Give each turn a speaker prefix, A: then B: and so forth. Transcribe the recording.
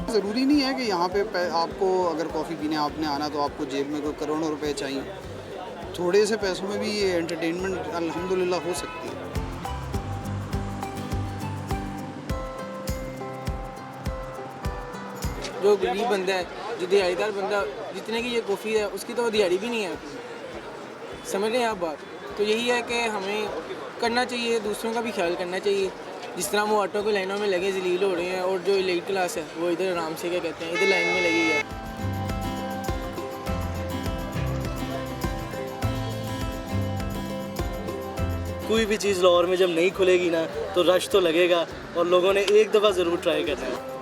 A: ज़रूरी नहीं है कि यहाँ पे आपको अगर कॉफ़ी पीने आपने आना तो आपको जेब में कोई करोड़ों रुपए चाहिए। थोड़े से पैसों में भी ये एंटरटेनमेंट अल्हम्दुलिल्लाह हो सकती है।
B: जो गरीब बंदा है, जो दिहाड़ीदार बंदा, जितने की ये कॉफ़ी है उसकी तो दिहाड़ी भी नहीं है। समझ रहे हैं आप बात? तो यही है कि हमें करना चाहिए, दूसरों का भी ख्याल करना चाहिए। जिस तरह वो ऑटो की लाइनों में लगे ज़लील हो रहे हैं और जो एलीट क्लास है वो इधर आराम से क्या कहते हैं इधर लाइन में लगी है।
C: कोई भी चीज़ लाहौर में जब नहीं खुलेगी ना तो रश तो लगेगा और लोगों ने एक दफ़ा ज़रूर ट्राई करना है।